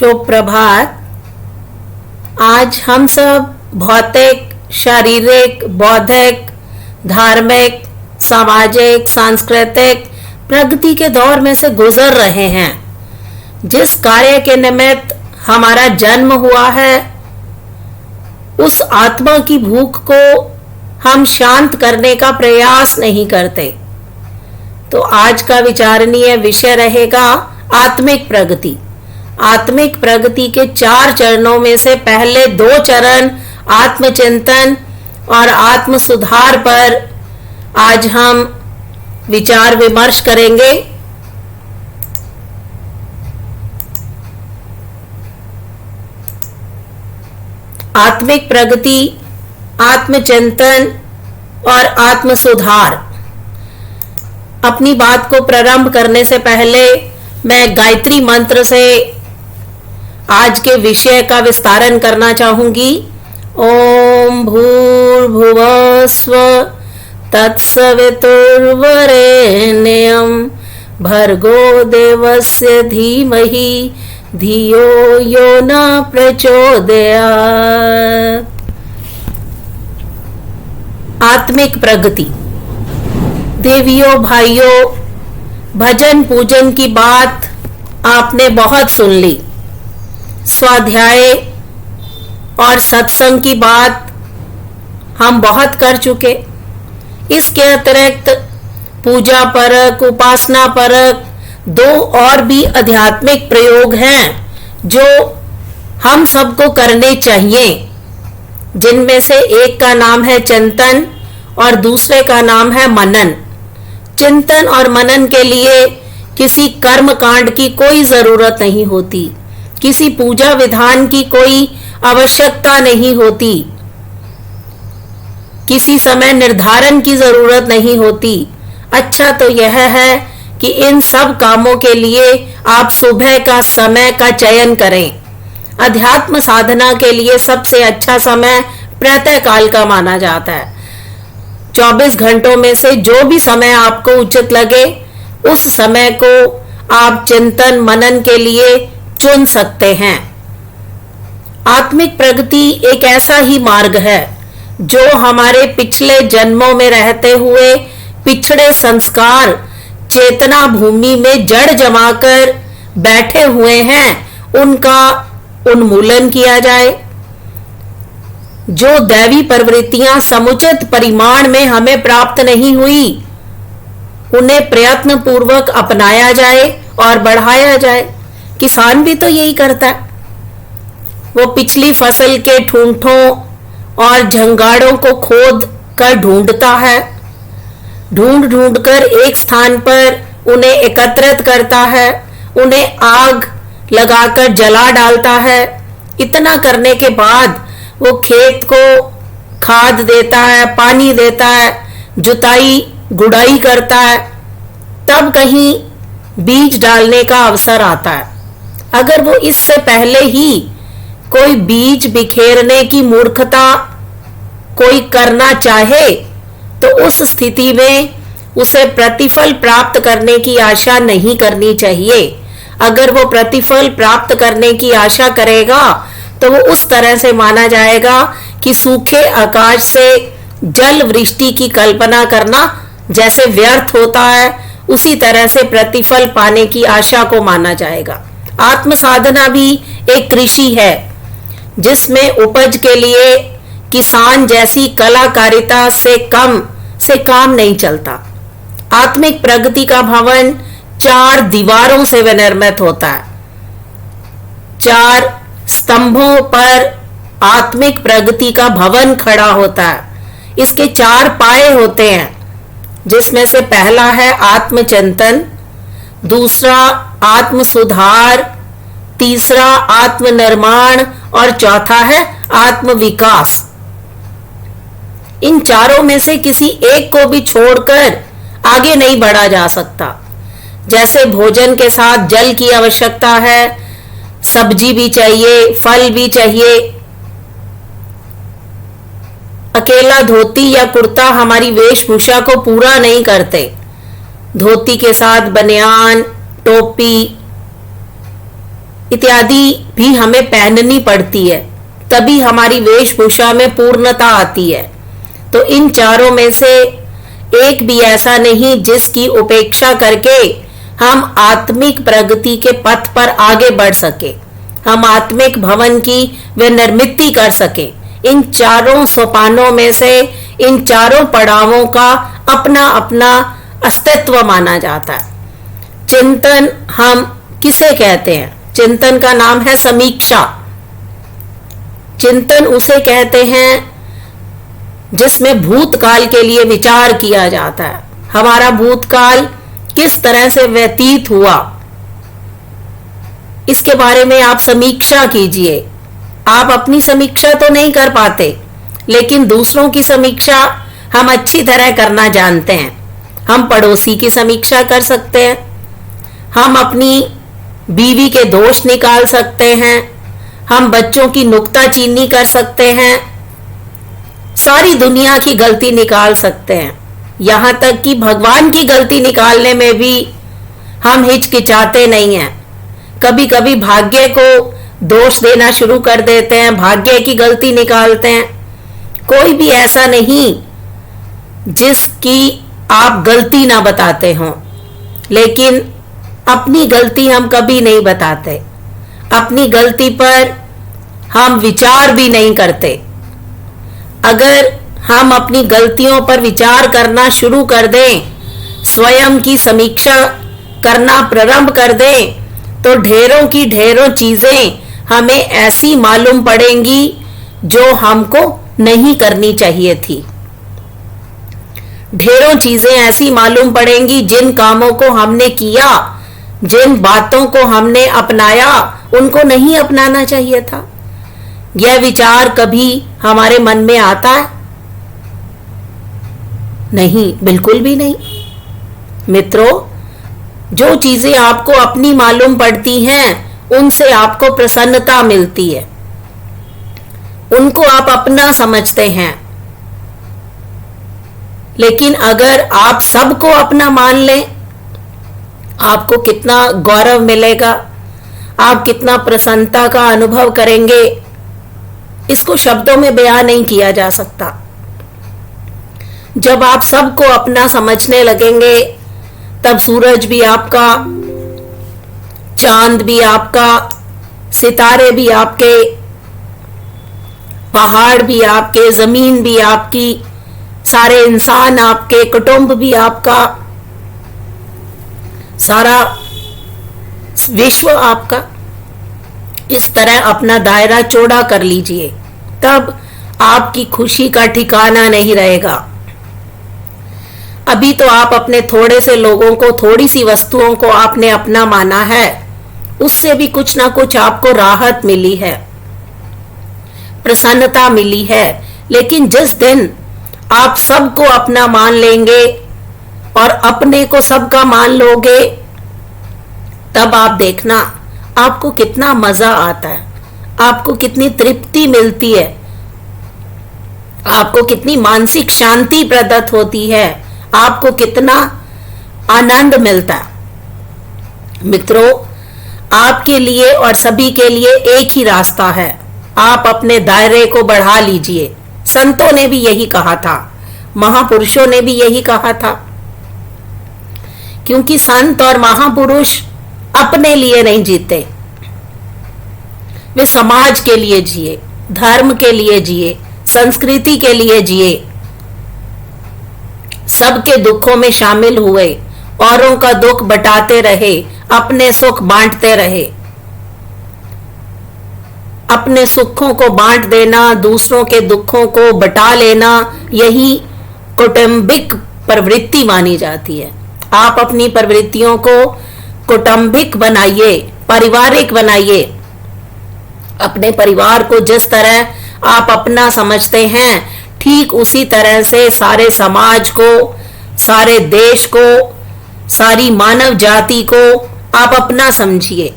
शुभ प्रभात। आज हम सब भौतिक, शारीरिक, बौद्धिक, धार्मिक, सामाजिक, सांस्कृतिक प्रगति के दौर में से गुजर रहे हैं। जिस कार्य के निमित्त हमारा जन्म हुआ है, उस आत्मा की भूख को हम शांत करने का प्रयास नहीं करते। तो आज का विचारणीय विषय रहेगा आत्मिक प्रगति। आत्मिक प्रगति के 4 चरणों में से पहले 2 चरण आत्मचिंतन और आत्म सुधार पर आज हम विचार विमर्श करेंगे। आत्मिक प्रगति, आत्मचिंतन और आत्म सुधार। अपनी बात को प्रारंभ करने से पहले मैं गायत्री मंत्र से आज के विषय का विस्तारण करना चाहूंगी। ओम भूर्भुवः स्वः तत्सवितुर्वरेण्यं भर्गो देवस्य धीमहि धियो यो न प्रचोदयात्। आत्मिक प्रगति। देवियों भाइयों, भजन पूजन की बात आपने बहुत सुन ली। स्वाध्याय और सत्संग की बात हम बहुत कर चुके। इसके अतिरिक्त पूजा परक, उपासना परक 2 और भी आध्यात्मिक प्रयोग हैं जो हम सबको करने चाहिए, जिनमें से एक का नाम है चिंतन और दूसरे का नाम है मनन। चिंतन और मनन के लिए किसी कर्म कांड की कोई जरूरत नहीं होती, किसी पूजा विधान की कोई आवश्यकता नहीं होती, किसी समय निर्धारण की जरूरत नहीं होती। अच्छा तो यह है कि इन सब कामों के लिए आप सुबह का समय का चयन करें। अध्यात्म साधना के लिए सबसे अच्छा समय प्रातः काल का माना जाता है। 24 घंटों में से जो भी समय आपको उचित लगे, उस समय को आप चिंतन मनन के लिए चुन सकते हैं। आत्मिक प्रगति एक ऐसा ही मार्ग है जो हमारे पिछले जन्मों में रहते हुए पिछड़े संस्कार चेतना भूमि में जड़ जमाकर बैठे हुए हैं, उनका उन्मूलन किया जाए। जो दैवी प्रवृत्तियां समुचित परिमाण में हमें प्राप्त नहीं हुई, उन्हें प्रयत्न पूर्वक अपनाया जाए और बढ़ाया जाए। किसान भी तो यही करता है। वो पिछली फसल के ठूंठों और झंगाड़ों को खोद कर ढूंढता है, ढूंढ कर एक स्थान पर उन्हें एकत्रित करता है, उन्हें आग लगाकर जला डालता है। इतना करने के बाद वो खेत को खाद देता है, पानी देता है, जुताई गुड़ाई करता है, तब कहीं बीज डालने का अवसर आता है। अगर वो इससे पहले ही कोई बीज बिखेरने की मूर्खता कोई करना चाहे, तो उस स्थिति में उसे प्रतिफल प्राप्त करने की आशा नहीं करनी चाहिए। अगर वो प्रतिफल प्राप्त करने की आशा करेगा तो वो उस तरह से माना जाएगा कि सूखे आकाश से जल वृष्टि की कल्पना करना जैसे व्यर्थ होता है, उसी तरह से प्रतिफल पाने की आशा को माना जाएगा। आत्म साधना भी एक कृषि है, जिसमें उपज के लिए किसान जैसी कलाकारिता से काम नहीं चलता। आत्मिक प्रगति का भवन 4 दीवारों से विनिर्मित होता है। 4 स्तंभों पर आत्मिक प्रगति का भवन खड़ा होता है। इसके 4 पाए होते हैं, जिसमें से पहला है आत्मचिंतन, दूसरा आत्म सुधार, तीसरा आत्म निर्माण और चौथा है आत्म विकास। इन चारों में से किसी एक को भी छोड़कर आगे नहीं बढ़ा जा सकता। जैसे भोजन के साथ जल की आवश्यकता है, सब्जी भी चाहिए, फल भी चाहिए। अकेला धोती या कुर्ता हमारी वेशभूषा को पूरा नहीं करते। धोती के साथ बनियान, टोपी, इत्यादि भी हमें पहननी पड़ती है, तभी हमारी वेशभूषा में पूर्णता आती है। तो इन चारों में से एक भी ऐसा नहीं जिसकी उपेक्षा करके हम आत्मिक प्रगति के पथ पर आगे बढ़ सके, हम आत्मिक भवन की वे निर्मित कर सके। इन चारों सोपानों में से इन चारों पड़ावों का अपना अपना अस्तित्व माना जाता है। चिंतन हम किसे कहते हैं? चिंतन का नाम है समीक्षा। चिंतन उसे कहते हैं जिसमें भूतकाल के लिए विचार किया जाता है। हमारा भूतकाल किस तरह से व्यतीत हुआ, इसके बारे में आप समीक्षा कीजिए। आप अपनी समीक्षा तो नहीं कर पाते, लेकिन दूसरों की समीक्षा हम अच्छी तरह करना जानते हैं। हम पड़ोसी की समीक्षा कर सकते हैं, हम अपनी बीवी के दोष निकाल सकते हैं, हम बच्चों की नुक्ताचीनी कर सकते हैं, सारी दुनिया की गलती निकाल सकते हैं। यहां तक कि भगवान की गलती निकालने में भी हम हिचकिचाते नहीं हैं। कभी कभी भाग्य को दोष देना शुरू कर देते हैं, भाग्य की गलती निकालते हैं। कोई भी ऐसा नहीं जिसकी आप गलती ना बताते हो, लेकिन अपनी गलती हम कभी नहीं बताते। अपनी गलती पर हम विचार भी नहीं करते। अगर हम अपनी गलतियों पर विचार करना शुरू कर दें, स्वयं की समीक्षा करना प्रारंभ कर दें, तो ढेरों की ढेरों चीजें हमें ऐसी मालूम पड़ेंगी जो हमको नहीं करनी चाहिए थी। ढेरों चीजें ऐसी मालूम पड़ेंगी, जिन कामों को हमने किया, जिन बातों को हमने अपनाया, उनको नहीं अपनाना चाहिए था। यह विचार कभी हमारे मन में आता है? नहीं, बिल्कुल भी नहीं। मित्रों, जो चीजें आपको अपनी मालूम पड़ती हैं, उनसे आपको प्रसन्नता मिलती है, उनको आप अपना समझते हैं। लेकिन अगर आप सबको अपना मान लें, आपको कितना गौरव मिलेगा, आप कितना प्रसन्नता का अनुभव करेंगे, इसको शब्दों में बयान नहीं किया जा सकता। जब आप सबको अपना समझने लगेंगे, तब सूरज भी आपका, चांद भी आपका, सितारे भी आपके, पहाड़ भी आपके, जमीन भी आपकी, सारे इंसान आपके, कुटुंब भी आपका, सारा विश्व आपका। इस तरह अपना दायरा चौड़ा कर लीजिए, तब आपकी खुशी का ठिकाना नहीं रहेगा। अभी तो आप अपने थोड़े से लोगों को, थोड़ी सी वस्तुओं को आपने अपना माना है, उससे भी कुछ ना कुछ आपको राहत मिली है, प्रसन्नता मिली है। लेकिन जिस दिन आप सबको अपना मान लेंगे और अपने को सबका मान लोगे, तब आप देखना आपको कितना मजा आता है, आपको कितनी तृप्ति मिलती है, आपको कितनी मानसिक शांति प्रदत्त होती है, आपको कितना आनंद मिलता है। मित्रों, आपके लिए और सभी के लिए एक ही रास्ता है, आप अपने दायरे को बढ़ा लीजिए। संतों ने भी यही कहा था, महापुरुषों ने भी यही कहा था, क्योंकि संत और महापुरुष अपने लिए नहीं जीते, वे समाज के लिए जिए, धर्म के लिए जिए, संस्कृति के लिए जिए, सबके दुखों में शामिल हुए, औरों का दुख बटाते रहे, अपने सुख बांटते रहे। अपने सुखों को बांट देना, दूसरों के दुखों को बटा लेना, यही कौटुंबिक प्रवृत्ति मानी जाती है। आप अपनी प्रवृत्तियों को कौटुंबिक बनाइए, पारिवारिक बनाइए। अपने परिवार को जिस तरह आप अपना समझते हैं, ठीक उसी तरह से सारे समाज को, सारे देश को, सारी मानव जाति को आप अपना समझिए,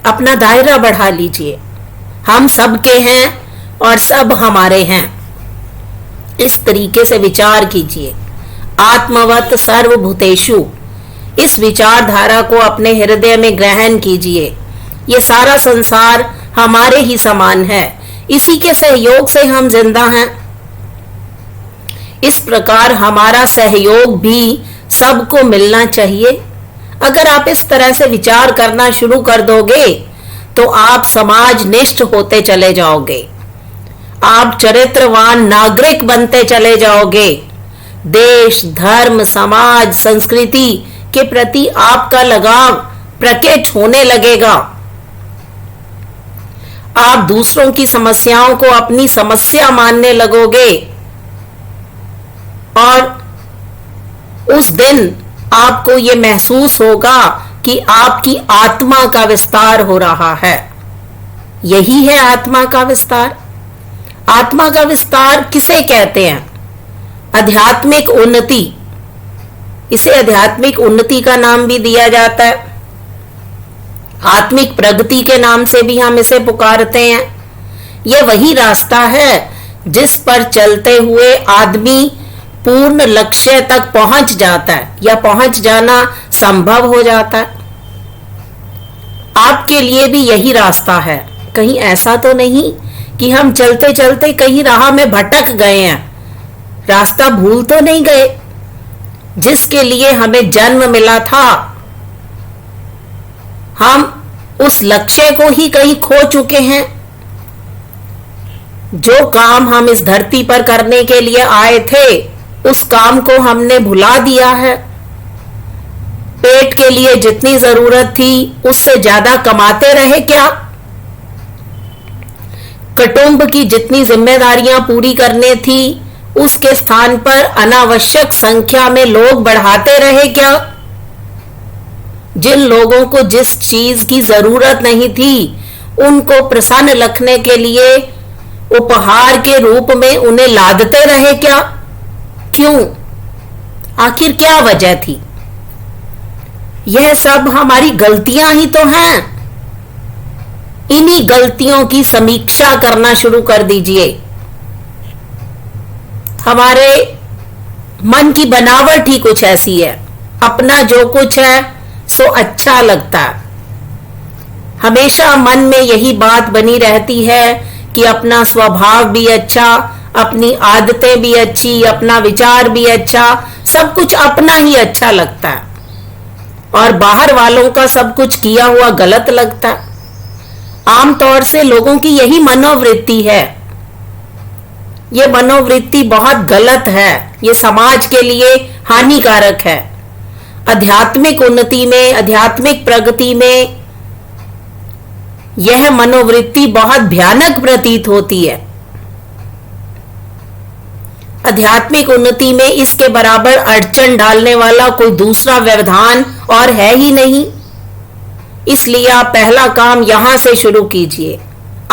अपना दायरा बढ़ा लीजिए। हम सबके हैं और सब हमारे हैं, इस तरीके से विचार कीजिए। आत्मवत सर्वभूतेषु, इस विचारधारा को अपने हृदय में ग्रहण कीजिए। ये सारा संसार हमारे ही समान है, इसी के सहयोग से हम जिंदा हैं। इस प्रकार हमारा सहयोग भी सबको मिलना चाहिए। अगर आप इस तरह से विचार करना शुरू कर दोगे तो आप समाजनिष्ठ होते चले जाओगे, आप चरित्रवान नागरिक बनते चले जाओगे। देश, धर्म, समाज, संस्कृति के प्रति आपका लगाव प्रकट होने लगेगा। आप दूसरों की समस्याओं को अपनी समस्या मानने लगोगे और उस दिन आपको ये महसूस होगा कि आपकी आत्मा का विस्तार हो रहा है। यही है आत्मा का विस्तार। आत्मा का विस्तार किसे कहते हैं? आध्यात्मिक उन्नति। इसे आध्यात्मिक उन्नति का नाम भी दिया जाता है, आत्मिक प्रगति के नाम से भी हम इसे पुकारते हैं। यह वही रास्ता है जिस पर चलते हुए आदमी पूर्ण लक्ष्य तक पहुंच जाता है या पहुंच जाना संभव हो जाता है। आपके लिए भी यही रास्ता है। कहीं ऐसा तो नहीं कि हम चलते चलते कहीं राह में भटक गए हैं, रास्ता भूल तो नहीं गए? जिसके लिए हमें जन्म मिला था, हम उस लक्ष्य को ही कहीं खो चुके हैं। जो काम हम इस धरती पर करने के लिए आए थे, उस काम को हमने भुला दिया है। पेट के लिए जितनी जरूरत थी उससे ज्यादा कमाते रहे क्या? कुटुंब की जितनी जिम्मेदारियां पूरी करने थी उसके स्थान पर अनावश्यक संख्या में लोग बढ़ाते रहे क्या? जिन लोगों को जिस चीज की जरूरत नहीं थी उनको प्रसन्न रखने के लिए उपहार के रूप में उन्हें लादते रहे क्या? क्यों? आखिर क्या वजह थी? यह सब हमारी गलतियां ही तो हैं। इन्हीं गलतियों की समीक्षा करना शुरू कर दीजिए। हमारे मन की बनावट ही कुछ ऐसी है, अपना जो कुछ है सो अच्छा लगता है। हमेशा मन में यही बात बनी रहती है कि अपना स्वभाव भी अच्छा, अपनी आदतें भी अच्छी, अपना विचार भी अच्छा, सब कुछ अपना ही अच्छा लगता है और बाहर वालों का सब कुछ किया हुआ गलत लगता है। आमतौर से लोगों की यही मनोवृत्ति है। ये मनोवृत्ति बहुत गलत है, ये समाज के लिए हानिकारक है। आध्यात्मिक उन्नति में, आध्यात्मिक प्रगति में यह मनोवृत्ति बहुत भयानक प्रतीत होती है। आध्यात्मिक उन्नति में इसके बराबर अड़चन डालने वाला कोई दूसरा व्यवधान और है ही नहीं। इसलिए आप पहला काम यहां से शुरू कीजिए,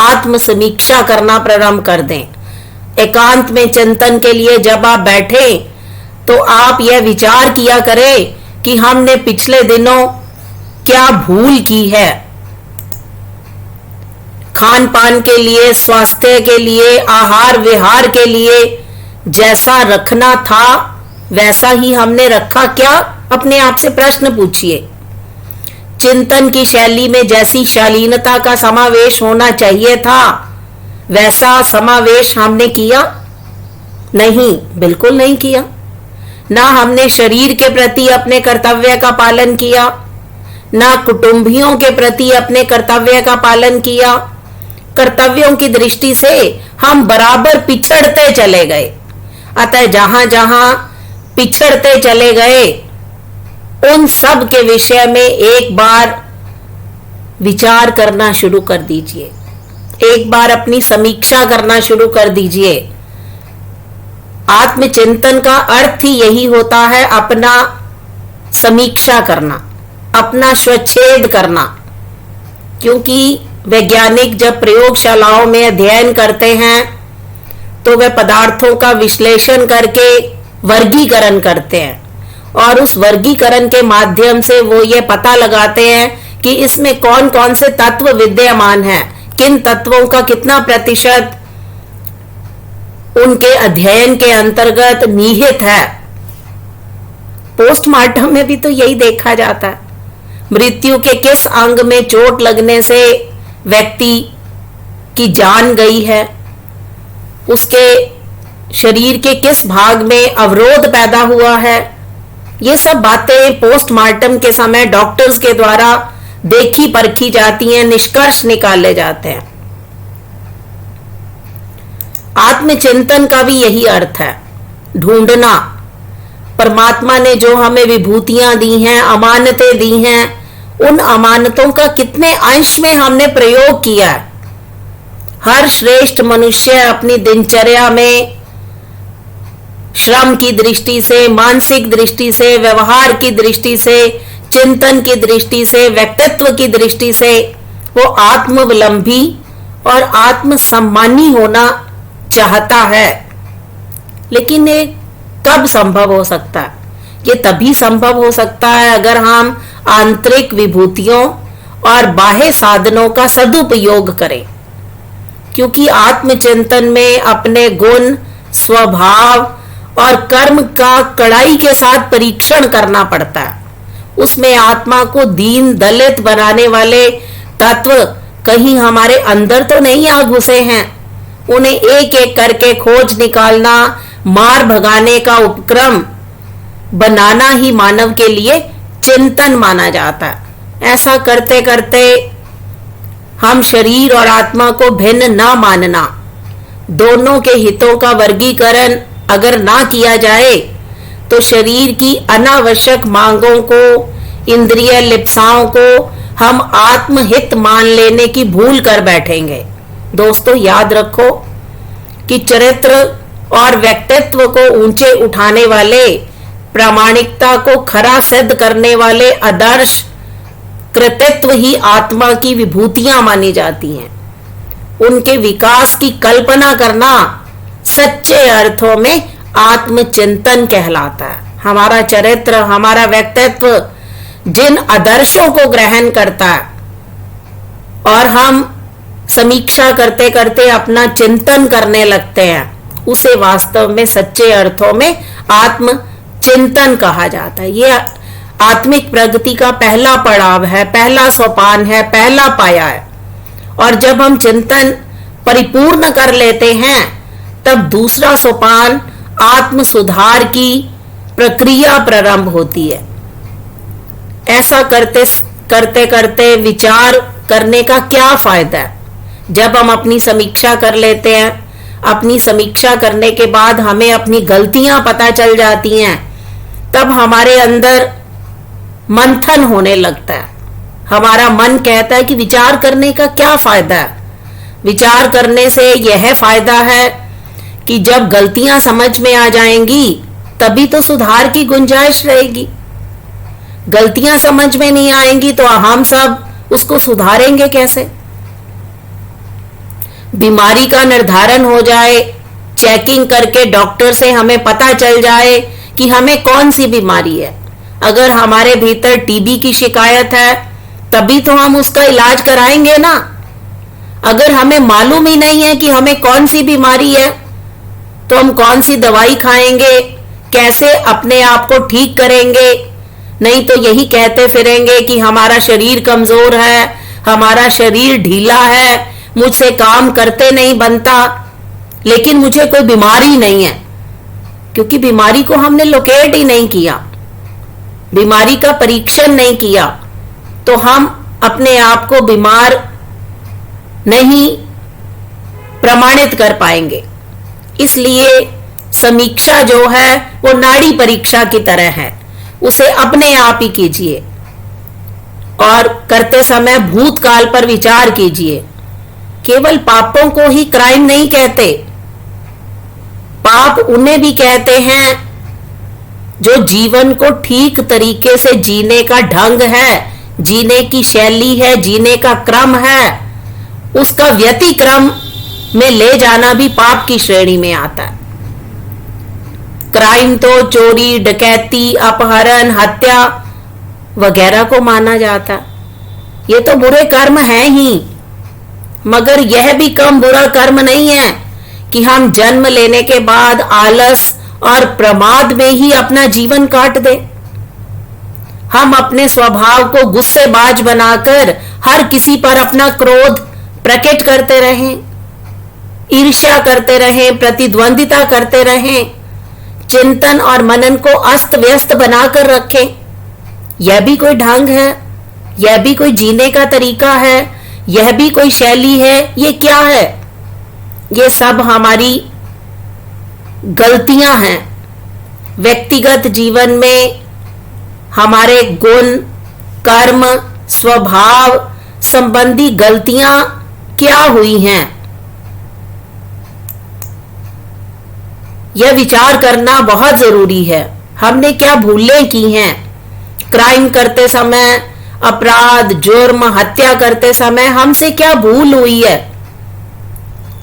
आत्म समीक्षा करना प्रारंभ कर दें। एकांत में चिंतन के लिए जब आप बैठे तो आप यह विचार किया करें कि हमने पिछले दिनों क्या भूल की है। खान पान के लिए, स्वास्थ्य के लिए, आहार विहार के लिए जैसा रखना था वैसा ही हमने रखा क्या? अपने आप से प्रश्न पूछिए। चिंतन की शैली में जैसी शालीनता का समावेश होना चाहिए था वैसा समावेश हमने किया? नहीं, बिल्कुल नहीं किया। ना हमने शरीर के प्रति अपने कर्तव्य का पालन किया, ना कुटुंबियों के प्रति अपने कर्तव्य का पालन किया। कर्तव्यों की दृष्टि से हम बराबर पिछड़ते चले गए। अतः जहां जहां पिछड़ते चले गए उन सब के विषय में एक बार विचार करना शुरू कर दीजिए, एक बार अपनी समीक्षा करना शुरू कर दीजिए। आत्मचिंतन का अर्थ ही यही होता है, अपना समीक्षा करना, अपना स्वच्छेद करना। क्योंकि वैज्ञानिक जब प्रयोगशालाओं में अध्ययन करते हैं तो वे पदार्थों का विश्लेषण करके वर्गीकरण करते हैं और उस वर्गीकरण के माध्यम से वो ये पता लगाते हैं कि इसमें कौन कौन से तत्व विद्यमान हैं, किन तत्वों का कितना प्रतिशत उनके अध्ययन के अंतर्गत निहित है। पोस्टमार्टम में भी तो यही देखा जाता है। मृत्यु के किस अंग में चोट लगने से व्यक्ति की जान गई है, उसके शरीर के किस भाग में अवरोध पैदा हुआ है, ये सब बातें पोस्टमार्टम के समय डॉक्टर्स के द्वारा देखी परखी जाती हैं, निष्कर्ष निकाले जाते हैं। आत्मचिंतन का भी यही अर्थ है, ढूंढना। परमात्मा ने जो हमें विभूतियां दी हैं, अमानतें दी हैं, उन अमानतों का कितने अंश में हमने प्रयोग किया है। हर श्रेष्ठ मनुष्य अपनी दिनचर्या में श्रम की दृष्टि से, मानसिक दृष्टि से, व्यवहार की दृष्टि से, चिंतन की दृष्टि से, व्यक्तित्व की दृष्टि से वो आत्मविलंबी और आत्मसम्मानी होना चाहता है। लेकिन ये कब संभव हो सकता है? ये तभी संभव हो सकता है अगर हम आंतरिक विभूतियों और बाह्य साधनों का सदुपयोग करें, क्योंकि आत्मचिंतन में अपने गुण, स्वभाव और कर्म का कड़ाई के साथ परीक्षण करना पड़ता है। उसमें आत्मा को दीन दलित बनाने वाले तत्व कहीं हमारे अंदर तो नहीं आ घुसे हैं। उन्हें एक एक करके खोज निकालना, मार भगाने का उपक्रम बनाना ही मानव के लिए चिंतन माना जाता है। ऐसा करते करते हम शरीर और आत्मा को भिन्न ना मानना, दोनों के हितों का वर्गीकरण अगर ना किया जाए तो शरीर की अनावश्यक मांगों को, इंद्रिय लिप्साओं को हम आत्महित मान लेने की भूल कर बैठेंगे। दोस्तों, याद रखो कि चरित्र और व्यक्तित्व को ऊंचे उठाने वाले, प्रामाणिकता को खरा सिद्ध करने वाले आदर्श कृतित्व ही आत्मा की विभूतियां मानी जाती हैं। उनके विकास की कल्पना करना सच्चे अर्थों में आत्मचिंतन कहलाता है। हमारा चरित्र, हमारा व्यक्तित्व जिन आदर्शों को ग्रहण करता है और हम समीक्षा करते करते अपना चिंतन करने लगते हैं, उसे वास्तव में सच्चे अर्थों में आत्मचिंतन कहा जाता है। यह आत्मिक प्रगति का पहला पड़ाव है, पहला सोपान है, पहला पाया है। और जब हम चिंतन परिपूर्ण कर लेते हैं तब दूसरा सोपान आत्म सुधार की प्रक्रिया प्रारंभ होती है। ऐसा करते करते करते विचार करने का क्या फायदा है? जब हम अपनी समीक्षा कर लेते हैं, अपनी समीक्षा करने के बाद हमें अपनी गलतियां पता चल जाती हैं, तब हमारे अंदर मंथन होने लगता है। हमारा मन कहता है कि विचार करने का क्या फायदा है? विचार करने से यह फायदा है कि जब गलतियां समझ में आ जाएंगी तभी तो सुधार की गुंजाइश रहेगी। गलतियां समझ में नहीं आएंगी तो हम सब उसको सुधारेंगे कैसे? बीमारी का निर्धारण हो जाए, चेकिंग करके डॉक्टर से हमें पता चल जाए कि हमें कौन सी बीमारी है। अगर हमारे भीतर टीबी की शिकायत है तभी तो हम उसका इलाज कराएंगे ना। अगर हमें मालूम ही नहीं है कि हमें कौन सी बीमारी है तो हम कौन सी दवाई खाएंगे, कैसे अपने आप को ठीक करेंगे? नहीं तो यही कहते फिरेंगे कि हमारा शरीर कमजोर है, हमारा शरीर ढीला है, मुझसे काम करते नहीं बनता, लेकिन मुझे कोई बीमारी नहीं है। क्योंकि बीमारी को हमने लोकेट ही नहीं किया, बीमारी का परीक्षण नहीं किया, तो हम अपने आप को बीमार नहीं प्रमाणित कर पाएंगे। इसलिए समीक्षा जो है वो नाड़ी परीक्षा की तरह है, उसे अपने आप ही कीजिए और करते समय भूतकाल पर विचार कीजिए। केवल पापों को ही क्राइम नहीं कहते, पाप उन्हें भी कहते हैं जो जीवन को ठीक तरीके से जीने का ढंग है, जीने की शैली है, जीने का क्रम है, उसका व्यतिक्रम में ले जाना भी पाप की श्रेणी में आता है। क्राइम तो चोरी, डकैती, अपहरण, हत्या वगैरह को माना जाता। ये तो बुरे कर्म हैं ही, मगर यह भी कम बुरा कर्म नहीं है कि हम जन्म लेने के बाद आलस और प्रमाद में ही अपना जीवन काट दे। हम अपने स्वभाव को गुस्सेबाज बनाकर हर किसी पर अपना क्रोध प्रकट करते रहें, ईर्ष्या करते रहें, प्रतिद्वंदिता करते रहें, चिंतन और मनन को अस्त व्यस्त बनाकर रखें, यह भी कोई ढंग है? यह भी कोई जीने का तरीका है? यह भी कोई शैली है? ये क्या है? ये सब हमारी गलतियां हैं। व्यक्तिगत जीवन में हमारे गुण, कर्म, स्वभाव संबंधी गलतियां क्या हुई हैं, यह विचार करना बहुत जरूरी है। हमने क्या भूलें की हैं? क्राइम करते समय, अपराध, जुर्म, हत्या करते समय हमसे क्या भूल हुई है?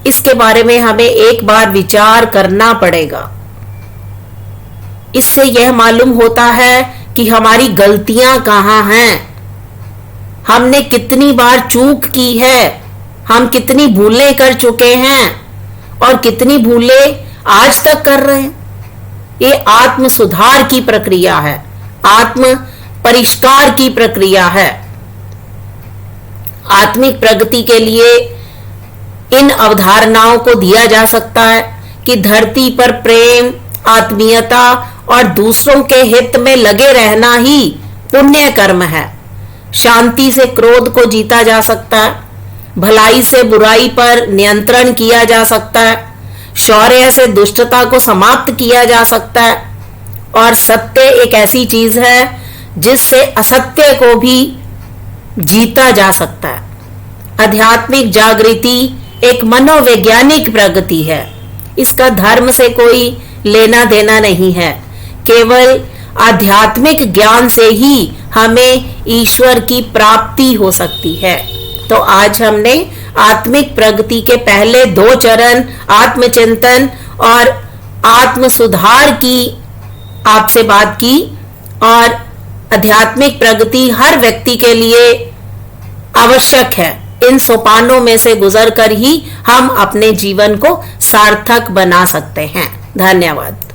इसके बारे में हमें एक बार विचार करना पड़ेगा। इससे यह मालूम होता है कि हमारी गलतियां कहां हैं, हमने कितनी बार चूक की है, हम कितनी भूलें कर चुके हैं और कितनी भूलें आज तक कर रहे हैं। ये आत्म सुधार की प्रक्रिया है, आत्म परिष्कार की प्रक्रिया है। आत्मिक प्रगति के लिए इन अवधारणाओं को दिया जा सकता है कि धरती पर प्रेम, आत्मीयता और दूसरों के हित में लगे रहना ही पुण्य कर्म है। शांति से क्रोध को जीता जा सकता है, भलाई से बुराई पर नियंत्रण किया जा सकता है, शौर्य से दुष्टता को समाप्त किया जा सकता है और सत्य एक ऐसी चीज है जिससे असत्य को भी जीता जा सकता है। आध्यात्मिक जागृति एक मनोवैज्ञानिक प्रगति है, इसका धर्म से कोई लेना देना नहीं है। केवल आध्यात्मिक ज्ञान से ही हमें ईश्वर की प्राप्ति हो सकती है। तो आज हमने आत्मिक प्रगति के पहले 2 चरण आत्मचिंतन और आत्म सुधार की आपसे बात की, और आध्यात्मिक प्रगति हर व्यक्ति के लिए आवश्यक है। इन सोपानों में से गुजरकर ही हम अपने जीवन को सार्थक बना सकते हैं। धन्यवाद।